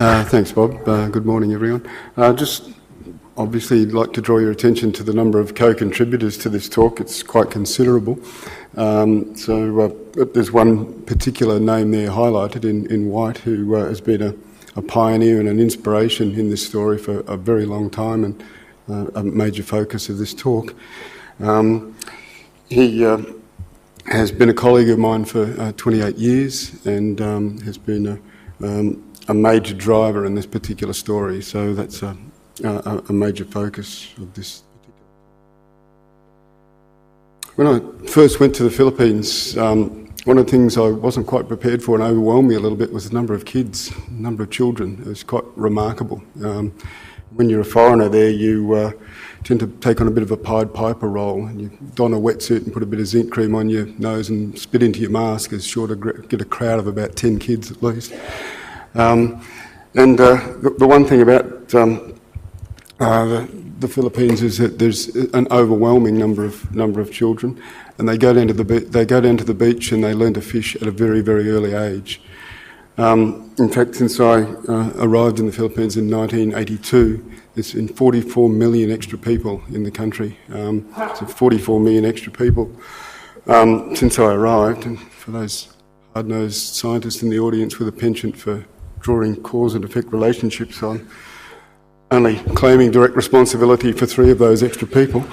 Thanks, Bob. Good morning, everyone. Just obviously like to draw your attention to the number of co-contributors to this talk. It's quite considerable. There's one particular name there highlighted in white who has been a pioneer and an inspiration in this story for a very long time and a major focus of this talk. He has been a colleague of mine for 28 years and has been a major driver in this particular story, so that's a major focus of this. When I first went to the Philippines, one of the things I wasn't quite prepared for and overwhelmed me a little bit was the number of kids, the number of children. It was quite remarkable. When you're a foreigner there, you tend to take on a bit of a Pied Piper role. And you don a wetsuit and put a bit of zinc cream on your nose and spit into your mask is sure to get a crowd of about 10 kids at least. The one thing about the Philippines is that there's an overwhelming number of children, and they go down to the beach and they learn to fish at a very, very early age. In fact, since I arrived in the Philippines in 1982, there's been 44 million extra people in the country. So 44 million extra people since I arrived. And for those hard-nosed scientists in the audience with a penchant for drawing cause and effect relationships, I'm only claiming direct responsibility for 3 of those extra people.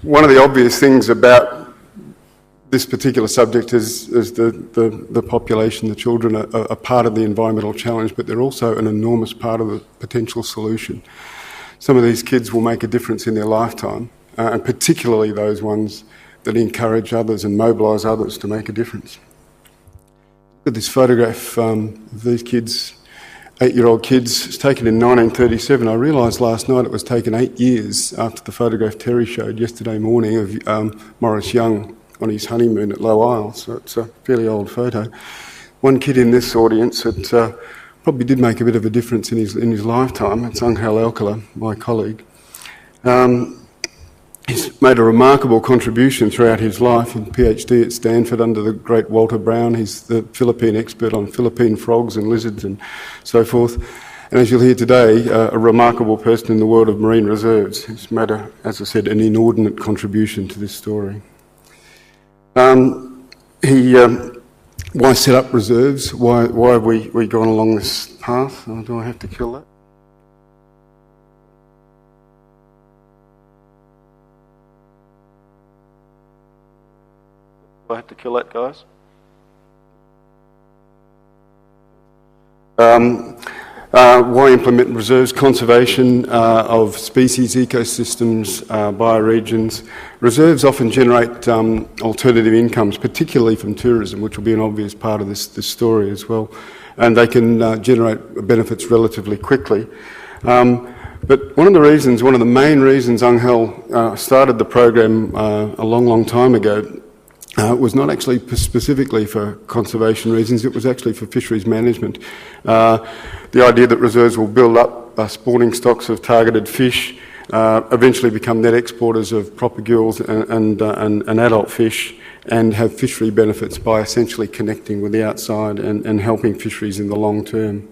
One of the obvious things about this particular subject is the population, the children are part of the environmental challenge, but they're also an enormous part of the potential solution. Some of these kids will make a difference in their lifetime, and particularly those ones that encourage others and mobilise others to make a difference. Look at this photograph of these kids, 8-year-old kids. It's taken in 1937. I realised last night it was taken 8 years after the photograph Terry showed yesterday morning of Maurice Young on his honeymoon at Low Isle, so it's a fairly old photo. One kid in this audience that probably did make a bit of a difference in his lifetime. It's Angel Alcala, my colleague. He's made a remarkable contribution throughout his life. In PhD at Stanford under the great Walter Brown. He's the Philippine expert on Philippine frogs and lizards and so forth. And as you'll hear today, a remarkable person in the world of marine reserves. He's made, as I said, an inordinate contribution to this story. Why set up reserves? Why have we gone along this path? Do I have to kill that? Do I have to kill that, guys? Why implement reserves? Conservation of species, ecosystems, bioregions. Reserves often generate alternative incomes, particularly from tourism, which will be an obvious part of this story as well. And they can generate benefits relatively quickly. But one of the main reasons Angel started the program a long, long time ago was not actually specifically for conservation reasons, it was actually for fisheries management. The idea that reserves will build up spawning stocks of targeted fish, eventually become net exporters of propagules and adult fish, and have fishery benefits by essentially connecting with the outside and helping fisheries in the long term.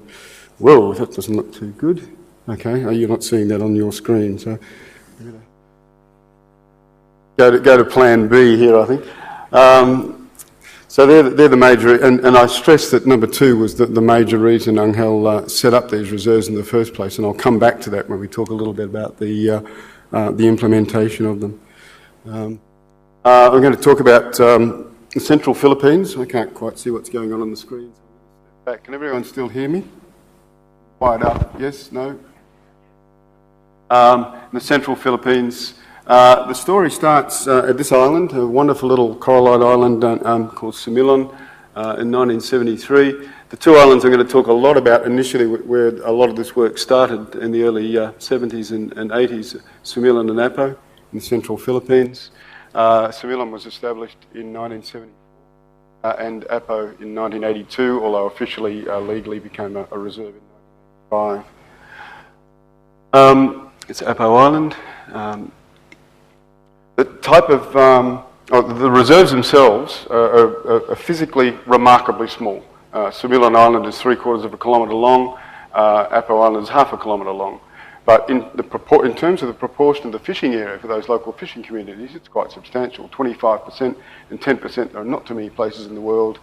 Whoa, that doesn't look too good. Okay, you're not seeing that on your screen, so go to plan B here, I think. So they're the major, and I stress that number 2 was the major reason Angel set up these reserves in the first place, and I'll come back to that when we talk a little bit about the implementation of them. I'm going to talk about the central Philippines. I can't quite see what's going on the screen. Back. Can everyone still hear me? Quiet up. Yes? No? The central Philippines. The story starts at this island, a wonderful little coralline island called Sumilon in 1973. The 2 islands I'm going to talk a lot about initially, where a lot of this work started in the early 70s and 80s, Sumilon and Apo in the central Philippines. Sumilon was established in 1970 and Apo in 1982, although officially, legally became a reserve in 1995. It's Apo Island. The type of the reserves themselves are physically remarkably small. Sumilon Island is 3/4 of a kilometre long, Apo Island is 1/2 kilometre long. But in terms of the proportion of the fishing area for those local fishing communities, it's quite substantial, 25% and 10%. There are not too many places in the world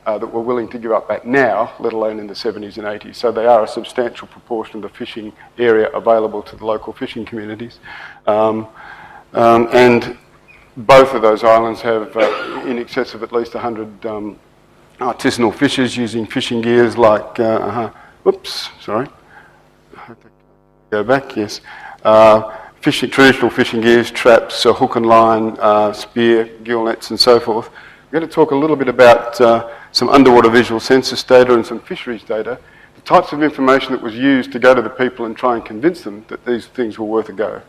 that were willing to give up that now, let alone in the 70s and 80s. So they are a substantial proportion of the fishing area available to the local fishing communities. And both of those islands have in excess of at least 100 artisanal fishers using fishing gears like, whoops, sorry. Go back, yes. Traditional fishing gears, traps, hook and line, spear, gill nets and so forth. We're going to talk a little bit about some underwater visual census data and some fisheries data, the types of information that was used to go to the people and try and convince them that these things were worth a go.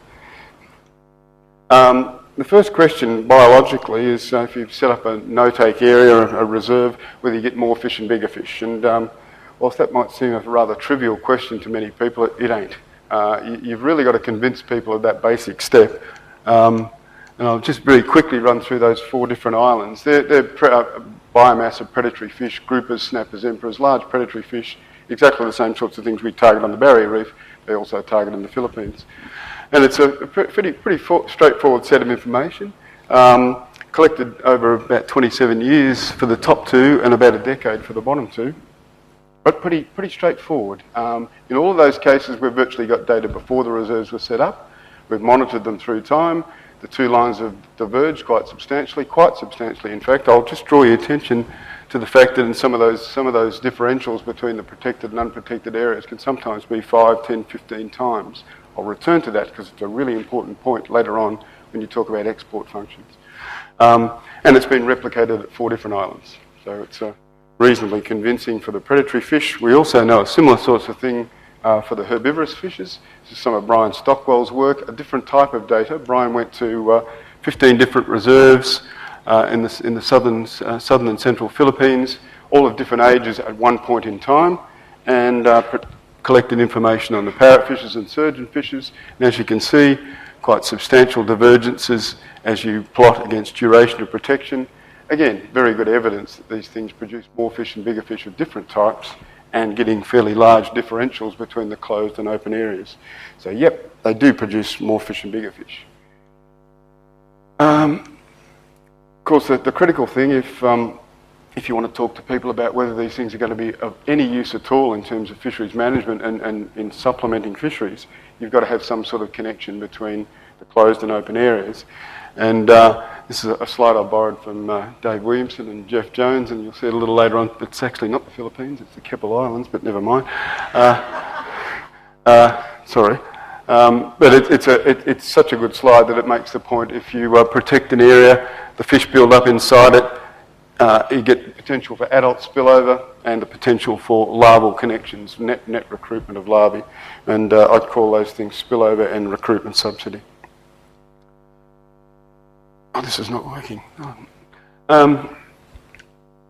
The first question biologically is if you've set up a no-take area, a reserve, whether you get more fish and bigger fish. And whilst that might seem a rather trivial question to many people, it ain't. You've really got to convince people of that basic step. And I'll just very quickly run through those 4 different islands. They're biomass of predatory fish, groupers, snappers, emperors, large predatory fish, exactly the same sorts of things we target on the Barrier Reef. They also target in the Philippines. And it's a pretty straightforward set of information, collected over about 27 years for the top 2 and about a decade for the bottom 2. But pretty straightforward. In all of those cases, we've virtually got data before the reserves were set up. We've monitored them through time. The 2 lines have diverged quite substantially, in fact. I'll just draw your attention to the fact that in some of those differentials between the protected and unprotected areas can sometimes be 5, 10, 15 times. I'll return to that because it's a really important point later on when you talk about export functions. And it's been replicated at 4 different islands. So it's reasonably convincing for the predatory fish. We also know a similar sorts of thing for the herbivorous fishes. This is some of Brian Stockwell's work, a different type of data. Brian went to 15 different reserves in the southern and central Philippines, all of different ages at one point in time, and collected information on the parrotfishes and surgeonfishes. And as you can see, quite substantial divergences as you plot against duration of protection. Again, very good evidence that these things produce more fish and bigger fish of different types and getting fairly large differentials between the closed and open areas. So, yep, they do produce more fish and bigger fish. Of course, the critical thing, if you want to talk to people about whether these things are going to be of any use at all in terms of fisheries management and in supplementing fisheries, you've got to have some sort of connection between the closed and open areas. And this is a slide I borrowed from Dave Williamson and Jeff Jones, and you'll see it a little later on. It's actually not the Philippines, it's the Keppel Islands, but never mind. Sorry. But it's such a good slide that it makes the point. If you protect an area, the fish build up inside it, you get the potential for adult spillover and the potential for larval connections, net recruitment of larvae. And I'd call those things spillover and recruitment subsidy. Oh, this is not working. Oh. I'm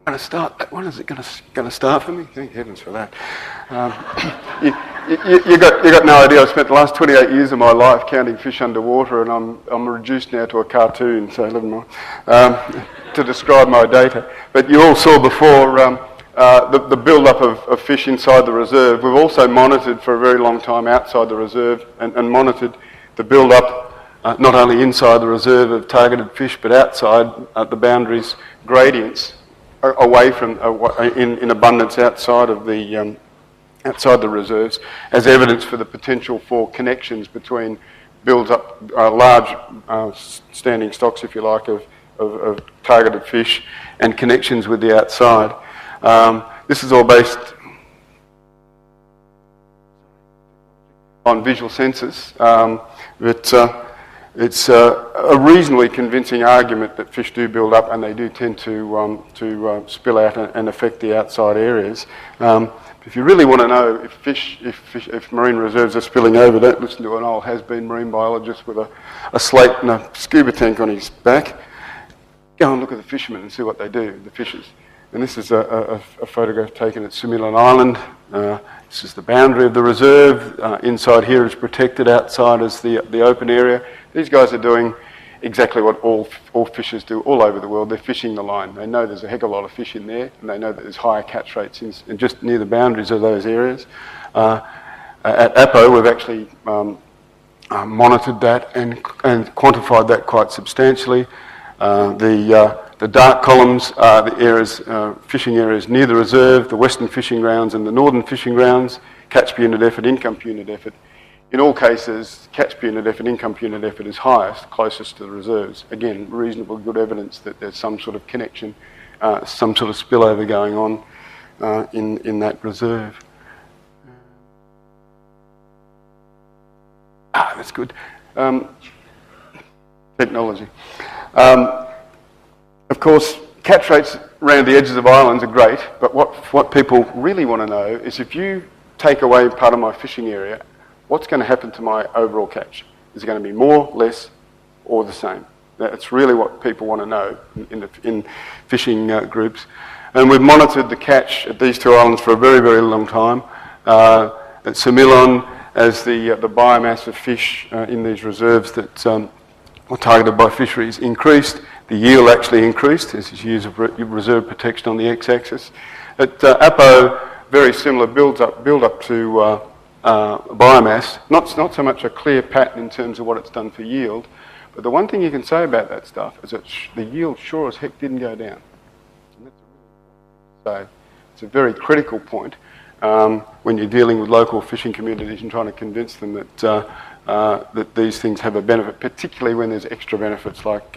going to start that one. Is it going to start for me? Thank heavens for that. You got no idea. I've spent the last 28 years of my life counting fish underwater, and I'm reduced now to a cartoon, so never mind, to describe my data. But you all saw before the build-up of fish inside the reserve. We've also monitored for a very long time outside the reserve and monitored the build-up not only inside the reserve of targeted fish, but outside the boundaries gradients away from in abundance outside of the reserves, as evidence for the potential for connections between builds up large standing stocks, if you like, of targeted fish and connections with the outside. This is all based on visual census, but it's a reasonably convincing argument that fish do build up and they do tend to spill out and affect the outside areas. If you really want to know if marine reserves are spilling over, don't listen to an old has-been marine biologist with a slate and a scuba tank on his back. Go and look at the fishermen and see what they do, the fishers. And this is a photograph taken at Sumilon Island. This is the boundary of the reserve. Inside here is protected, outside is the open area. These guys are doing exactly what all fishers do all over the world. They're fishing the line. They know there's a heck of a lot of fish in there, and they know that there's higher catch rates in just near the boundaries of those areas. At Apo, we've actually monitored that and quantified that quite substantially. The dark columns are the areas, fishing areas near the reserve, the western fishing grounds and the northern fishing grounds, catch per unit effort, income per unit effort. In all cases, catch per unit effort, income per unit effort is highest, closest to the reserves. Again, reasonable good evidence that there's some sort of connection, some sort of spillover going on in that reserve. That's good. Technology. Of course, catch rates around the edges of islands are great, but what people really want to know is if you take away part of my fishing area, what's going to happen to my overall catch? Is it going to be more, less, or the same? That's really what people want to know in fishing groups. And we've monitored the catch at these two islands for a very, very long time. At Sumilon, as the biomass of fish in these reserves that were targeted by fisheries increased, the yield actually increased as years of reserve protection on the x-axis. At Apo, very similar build up to biomass. Not so much a clear pattern in terms of what it's done for yield, but the one thing you can say about that stuff is that the yield sure as heck didn't go down. And that's so it's a very critical point when you're dealing with local fishing communities and trying to convince them that these things have a benefit, particularly when there's extra benefits like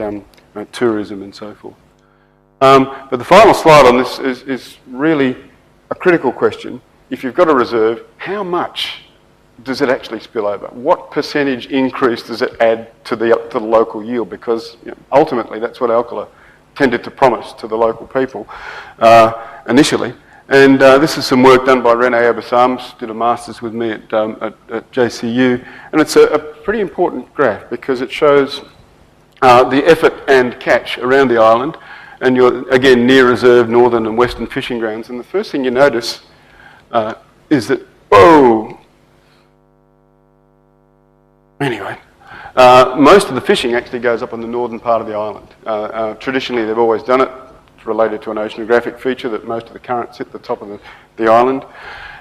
tourism and so forth. But the final slide on this is really a critical question. If you've got a reserve, how much does it actually spill over? What percentage increase does it add to the local yield? Because ultimately that's what Alcala tended to promise to the local people initially. And this is some work done by René Abesamis, did a master's with me at JCU, and it's a pretty important graph because it shows the effort and catch around the island, and you're again near reserve, northern and western fishing grounds, and the first thing you notice is that, whoa! Anyway, most of the fishing actually goes up on the northern part of the island. Traditionally they've always done it. It's related to an oceanographic feature that most of the currents hit the top of the island.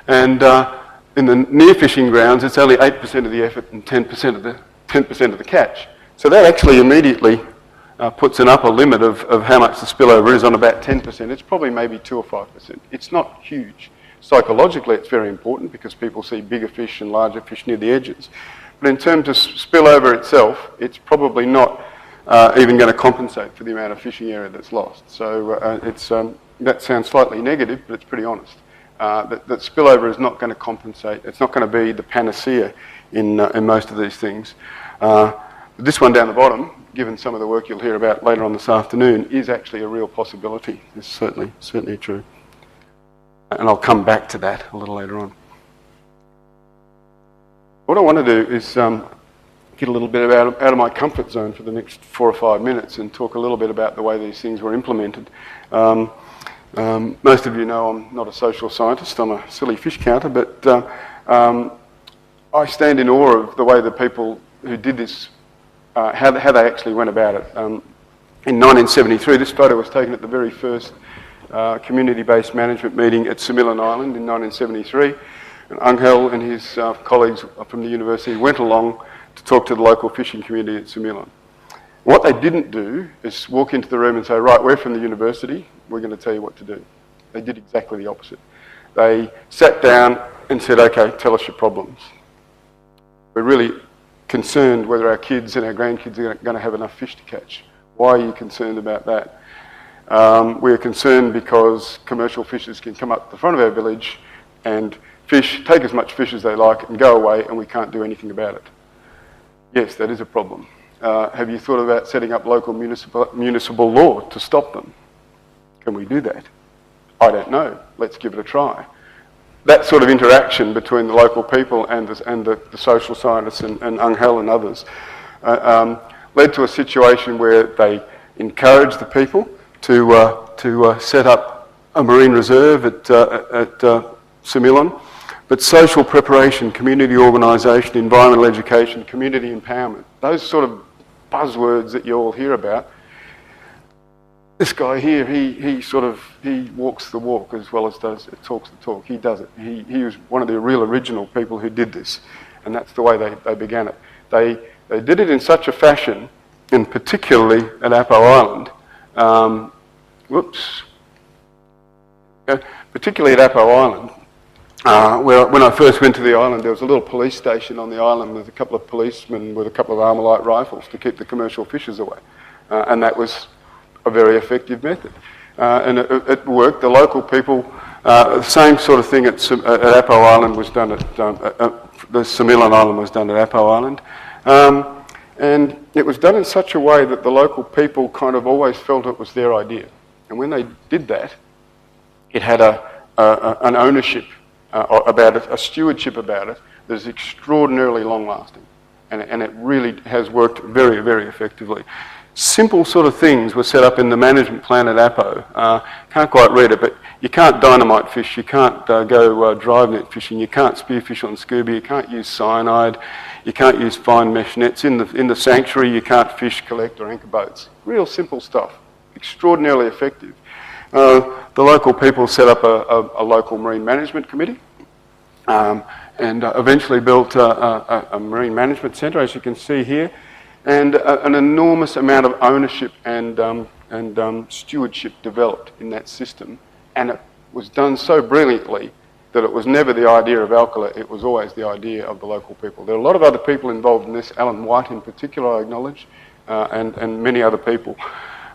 And in the near fishing grounds, it's only 8% of the effort and 10% of the catch. So that actually immediately puts an upper limit of how much the spillover is on about 10%. It's probably maybe 2 or 5%. It's not huge. Psychologically, it's very important because people see bigger fish and larger fish near the edges. But in terms of spillover itself, it's probably not even going to compensate for the amount of fishing area that's lost. So that sounds slightly negative, but it's pretty honest. That spillover is not going to compensate. It's not going to be the panacea in most of these things. This one down the bottom, given some of the work you'll hear about later on this afternoon, is actually a real possibility. It's certainly true. And I'll come back to that a little later on. What I want to do is get a little bit out of my comfort zone for the next 4 or 5 minutes and talk a little bit about the way these things were implemented. Most of you know I'm not a social scientist, I'm a silly fish counter, but I stand in awe of the way the people who did this, how they actually went about it. In 1973, this photo was taken at the very first community-based management meeting at Sumilon Island in 1973. And Angel and his colleagues from the university went along to talk to the local fishing community at Sumilon. What they didn't do is walk into the room and say, right, we're from the university, we're going to tell you what to do. They did exactly the opposite. They sat down and said, okay, tell us your problems. We're really concerned whether our kids and our grandkids are going to have enough fish to catch. Why are you concerned about that? We're concerned because commercial fishers can come up the front of our village and take as much fish as they like and go away, and we can't do anything about it. Yes, that is a problem. Have you thought about setting up local municipal law to stop them? Can we do that? I don't know. Let's give it a try. That sort of interaction between the local people and the social scientists and Angel and others led to a situation where they encouraged the people to set up a marine reserve at Sumilon. But social preparation, community organisation, environmental education, community empowerment, those sort of buzzwords that you all hear about. This guy here, he walks the walk as well as talks the talk. He does it. He was one of the real original people who did this, and that's the way they began it. They did it in such a fashion, and particularly at Apo Island. Particularly at Apo Island, where when I first went to the island, there was a little police station on the island with a couple of policemen with a couple of Armalite rifles to keep the commercial fishers away, and that was a very effective method, and it worked. The local people, the same sort of thing at Apo Island was done at the Sumilon Island was done at Apo Island, and it was done in such a way that the local people kind of always felt it was their idea, and when they did that, it had an ownership about it, a stewardship about it that is extraordinarily long-lasting, and it really has worked very, very effectively. Simple sort of things were set up in the management plan at Apo. Can't quite read it, but you can't dynamite fish, you can't go drive net fishing, you can't spearfish on scuba, you can't use cyanide, you can't use fine mesh nets. In the sanctuary, you can't fish, collect or anchor boats. Real simple stuff, extraordinarily effective. The local people set up a local marine management committee and eventually built a marine management centre, as you can see here, and an enormous amount of ownership and stewardship developed in that system. And it was done so brilliantly that it was never the idea of Alcala, it was always the idea of the local people. There are a lot of other people involved in this, Alan White in particular, I acknowledge, and many other people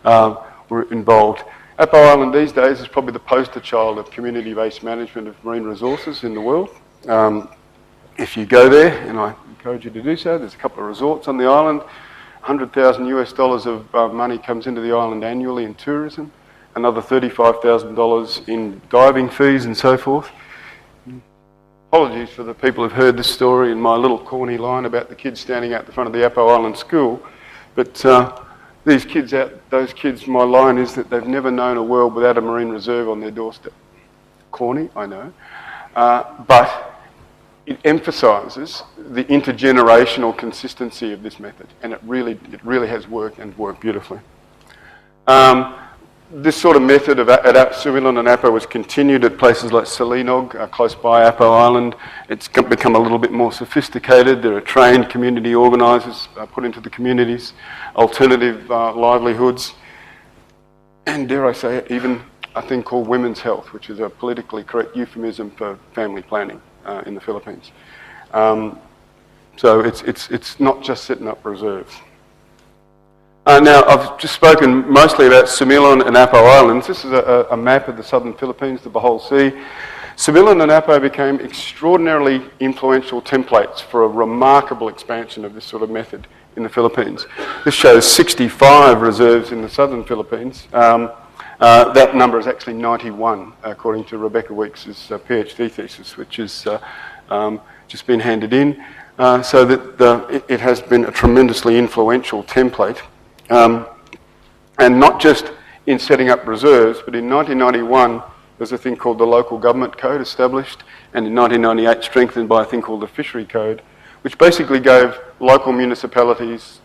were involved. Apo Island these days is probably the poster child of community-based management of marine resources in the world. If you go there, and I encourage you to do so, there's a couple of resorts on the island. $100,000 of money comes into the island annually in tourism, another $35,000 in diving fees and so forth. Apologies for the people who've heard this story in my little corny line about the kids standing out the front of the Apo Island school, but those kids, my line is that they've never known a world without a marine reserve on their doorstep. Corny, I know, but it emphasises the intergenerational consistency of this method, and it really has worked and worked beautifully. This sort of method at Sumilon and Apo was continued at places like Salinog, close by Apo Island. It's become a little bit more sophisticated. There are trained community organisers put into the communities, alternative livelihoods, and dare I say it, even a thing called women's health, which is a politically correct euphemism for family planning in the Philippines. So it's not just setting up reserves. Now, I've just spoken mostly about Sumilon and Apo Islands. This is a map of the southern Philippines, the Bohol Sea. Sumilon and Apo became extraordinarily influential templates for a remarkable expansion of this sort of method in the Philippines. This shows 65 reserves in the southern Philippines. That number is actually 91, according to Rebecca Weeks' PhD thesis, which has just been handed in, so that it has been a tremendously influential template. And not just in setting up reserves, but in 1991, there's a thing called the Local Government Code established, and in 1998 strengthened by a thing called the Fishery Code, which basically gave local municipalities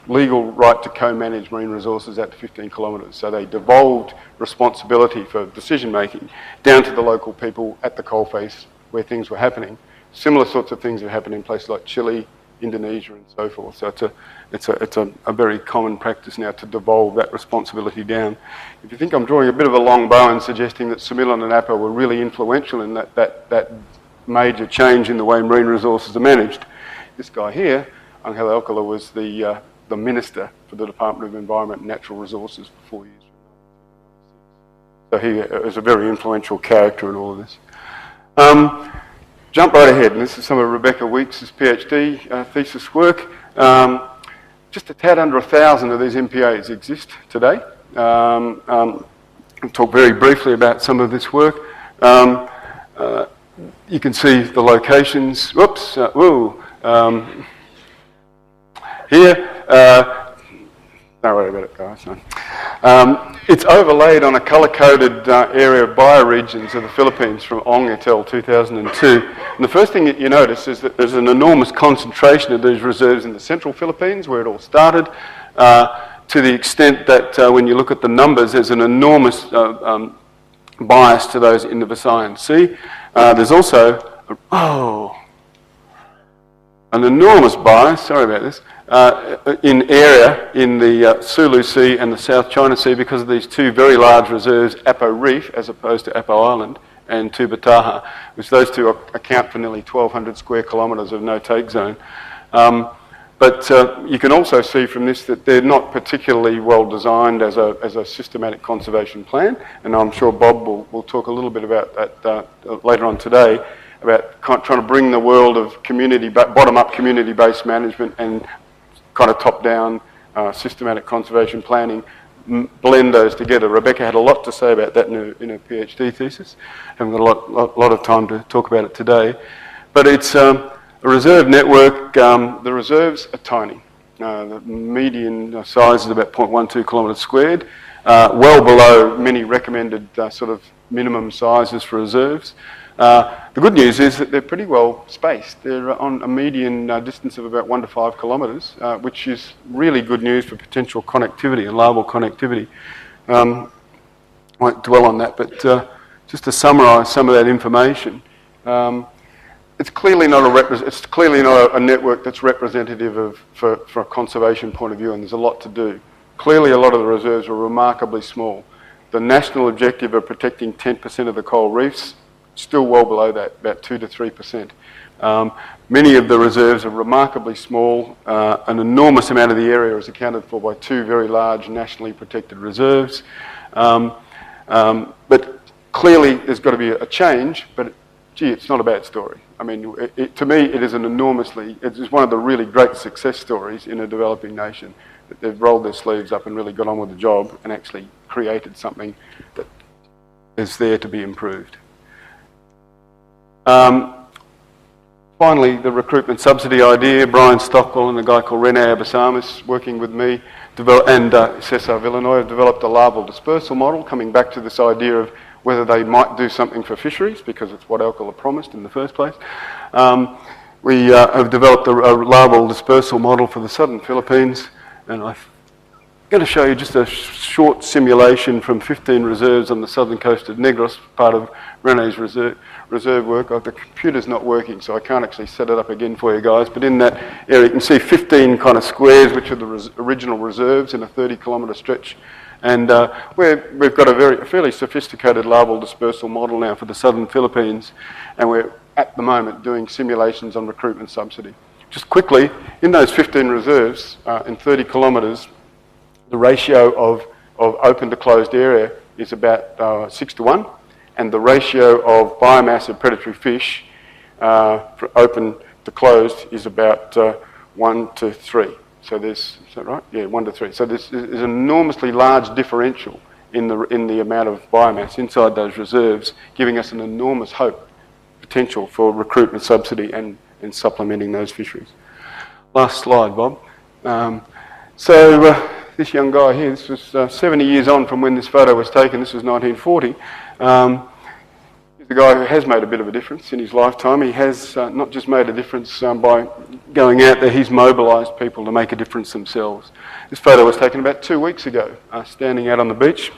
legal right to co-manage marine resources out to 15 kilometres. So they devolved responsibility for decision-making down to the local people at the coalface where things were happening. Similar sorts of things have happened in places like Chile, Indonesia and so forth. So it's a very common practice now to devolve that responsibility down. If you think I'm drawing a bit of a long bow and suggesting that Sumilon and Apo were really influential in that major change in the way marine resources are managed, this guy here, Angel Alcala, was the Minister for the Department of Environment and Natural Resources for 4 years. So he is a very influential character in all of this. Jump right ahead, and this is some of Rebecca Weeks' PhD thesis work. Just a tad under 1,000 of these MPAs exist today. I'll talk very briefly about some of this work. You can see the locations. Whoops, here, don't worry about it, guys. It's overlaid on a colour-coded area of bioregions of the Philippines from Ong et al. 2002. And the first thing that you notice is that there's an enormous concentration of these reserves in the central Philippines, where it all started, to the extent that when you look at the numbers, there's an enormous bias to those in the Visayan Sea. There's also, an enormous bias, sorry about this, in area in the Sulu Sea and the South China Sea because of these two very large reserves, Apo Reef as opposed to Apo Island, and Tubataha, which those two account for nearly 1,200 square kilometres of no-take zone. But you can also see from this that they're not particularly well designed as a systematic conservation plan, and I'm sure Bob will talk a little bit about that later on today, about trying to bring the world of bottom-up community-based management and kind of top-down systematic conservation planning, blend those together. Rebecca had a lot to say about that in her PhD thesis. Haven't got a lot of time to talk about it today. But it's a reserve network. The reserves are tiny. The median size is about 0.12 kilometres squared, well below many recommended sort of minimum sizes for reserves. The good news is that they're pretty well spaced. They're on a median distance of about 1 to 5 kilometres, which is really good news for potential connectivity and larval connectivity. I won't dwell on that, but just to summarise some of that information, it's clearly not a network that's representative for a conservation point of view, and there's a lot to do. Clearly, a lot of the reserves are remarkably small. The national objective of protecting 10% of the coral reefs, still well below that, about 2 to 3%. Many of the reserves are remarkably small. An enormous amount of the area is accounted for by two very large nationally protected reserves. But clearly there's got to be a change, but gee, it's not a bad story. I mean, to me, it is it's one of the really great success stories in a developing nation, that they've rolled their sleeves up and really got on with the job and actually created something that is there to be improved. Finally, the recruitment subsidy idea. Brian Stockwell and a guy called René Abesamis, working with me, and Cesar Villanueva, have developed a larval dispersal model, coming back to this idea of whether they might do something for fisheries, because it's what Alcala promised in the first place. We have developed a larval dispersal model for the southern Philippines, and I'm going to show you just a short simulation from 15 reserves on the southern coast of Negros, part of René's reserve work. The computer's not working, so I can't actually set it up again for you guys, but in that area you can see 15 kind of squares, which are the original reserves in a 30-kilometre stretch. And we've got a fairly sophisticated larval dispersal model now for the southern Philippines, and we're at the moment doing simulations on recruitment subsidy. Just quickly, in those 15 reserves, in 30 kilometres, the ratio of open to closed area is about 6 to 1, and the ratio of biomass of predatory fish for open to closed is about 1 to 3. So is that right? Yeah, 1 to 3. So there's an enormously large differential in the amount of biomass inside those reserves, giving us an enormous potential for recruitment subsidy and supplementing those fisheries. Last slide, Bob. This young guy here, this was 70 years on from when this photo was taken. This was 1940. He's the guy who has made a bit of a difference in his lifetime. He has not just made a difference by going out there, he's mobilised people to make a difference themselves. This photo was taken about 2 weeks ago, standing out on the beach.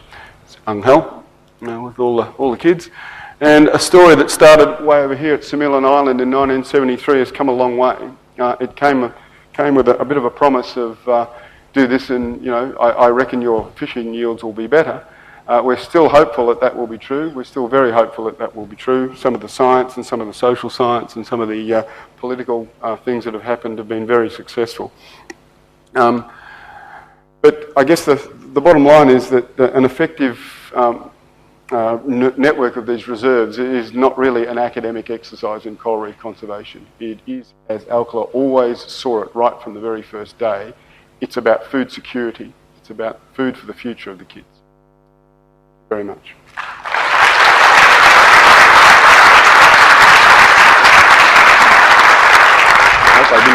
It's Angel, with all the kids. And a story that started way over here at Sumilon Island in 1973 has come a long way. It came with a bit of a promise of do this and, I reckon your fishing yields will be better. We're still hopeful that will be true. We're still very hopeful that will be true. Some of the science and some of the social science and some of the political things that have happened have been very successful. But I guess the bottom line is that an effective network of these reserves is not really an academic exercise in coral reef conservation. It is, as Alcala always saw it right from the very first day, it's about food security. It's about food for the future of the kids. Very much. I hope I didn't